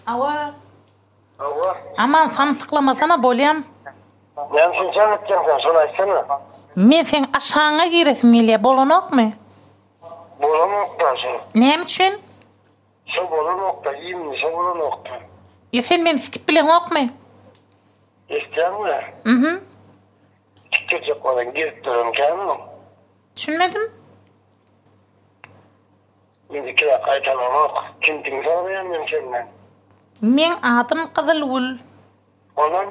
Ava. Ava. Aman samsıklamasana bolyam. Ben sen etken sen şunu açsana. Men sen aşağına giresim geliyor. Bolonok mu? Bolonok da sen. Ne için? Sen bolonok da iyi mi? Sen bolonok da. Ya sen beni sikip bilen ok mu? İsteyen mi? Hı. Çıkacak olan girip durun kendin. Düşünmedim. Şimdi kira kaytalan ok. Kimdin sormayan senden. Men adım Kızılgül. Olan?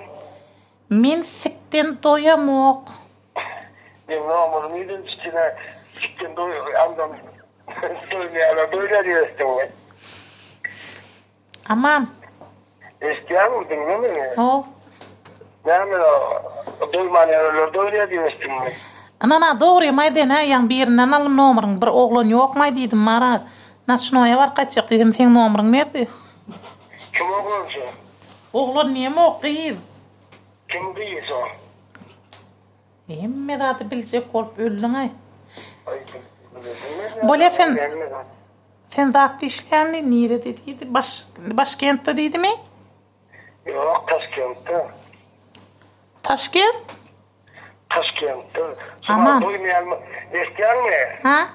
Men sikten doyamok. Ben namurun iyiden üstüne sikten doyuyor. Andan söyleyenler böyle diyorsun. Aman. İsteyen miydin değil mi? O. Ne mi o? Doymayanlar doyuyor diyorsun. Ana doğru mayden ha yan birinden alım numarın bir oğlan yok may dedim mara. Naşnoya var kaçacak dedim sen numarın nerede? Kim oğlansa? Oğlan niye mi okuyuz? Kim değilse o? Emme da bilecek olup öldün ay. Böyle Böyle sen zaten işlendi nire dediydi? Başkentte dedi mi? Yok Taşkent'te. Taşkent? Taşkent'te. Aman. Sonra duymayan mı? İsteyen mi? Ha?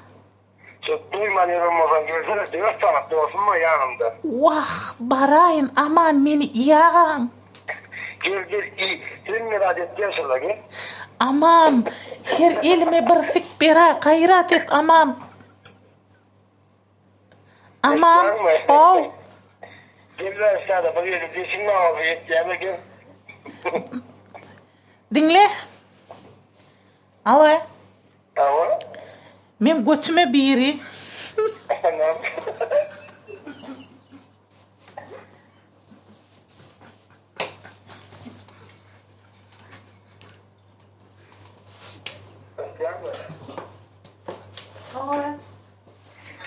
Sonra duymayan olmadan görsene 4 tarafta olsun mu yanımda? Vah barayın aman beni iyağın. Gel iyi. Sen merak et gel şurada gel. Aman her elime bir sik bera gayrat et aman. Aman. Oh. Gel ben aşağıda bakıyorum. Desin ne yapıyor? Gel gel. Dinle. Alo. Tamam. Men götüme biri. Tamam.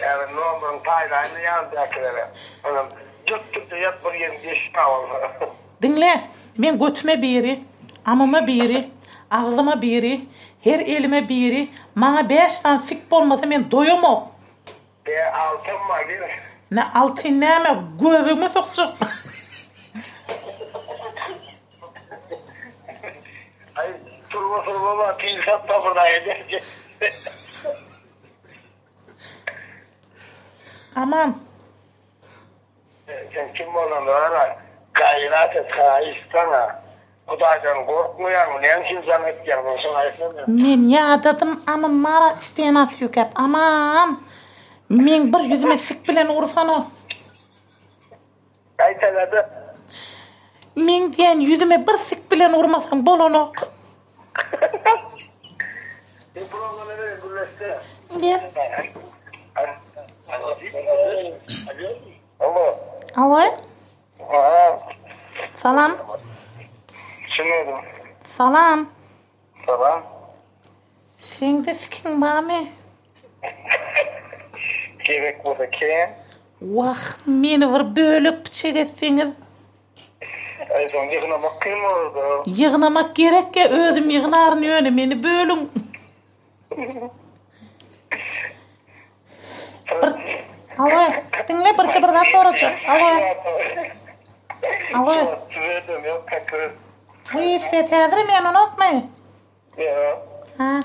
Yani normal Tayland'ın yanındakileri. Onun cırt yat bir yerin geçti oldu. Dinle. Men götüme biri, amıma biri, ağzıma biri, her elime biri. Bana 5 tane sik olmasa men doyamam. Altın mı gel? Ne altın ne mi? Gözümü sokacak. Ay turba bak pilsat da buradaydı. Aman. Sen kim olan var? Gayret et kaistana. Kudaydan korkmayan mı? Ne için sen etken ben sana etmem. Men yadadım ama mara isteyen yükep. Aman. Men bir yüzüme sik bilen ursan o. Kaytaladı. Men diyen yüzüme bir sik bilen urmasan bolonok. Buradan nereye gülleşti? Gel. Alo. Alo. Aa. Salam. Şimdi. Salam. Tamam. Sen de sikin mami. Gerek burada kim? Vah meni bir bölük bıçak etseniz. Ay son yıkınamak kim oldu? Yığınamak gerek ya özüm yığınarın yönü meni bölün. Alo. Dinle bir çıbırdan soracak. Alo. Alo. Tüvedim yok kakır. Bu işte tezrim yanın ok mu? Ya. Ha.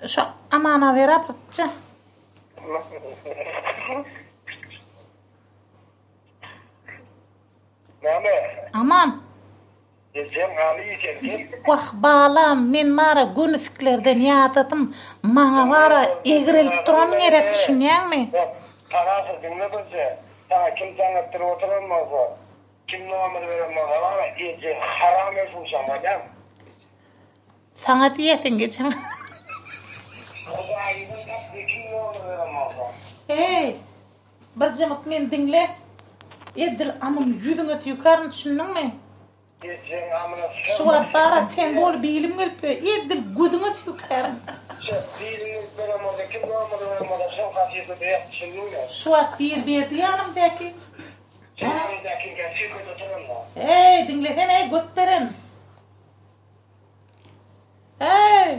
Şu amana ver apırtça. Name? Aman. Gecem hali yiyecek. Vah bağlam men mara günüsklerden yatadım. Mana vara egrilip duran gerek düşünýän mi? Parası dinle bize. Sana kim tanıttırıp oturanmaz o. Kim numara veremez ama gece haram etsin sana değil mi? Sana diyesin geçen. O da ayının kapıda kim numara veremez o. Hey. Bir cemik men dinle. Edil amım yüzüne yukarı düşündün mü? Gece amına Şu atlara tembol bilim gelip edil gözüne yukarı. Dilini veremez kim numara veremez sen kaçıydı diye düşündün mü? Şu at bir yanımdaki. Yanımdaki gerçekten oturanlar. Hey dinlesene göt veren. Hey.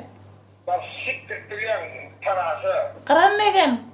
Bak siktir duyan parası. Kıran negen?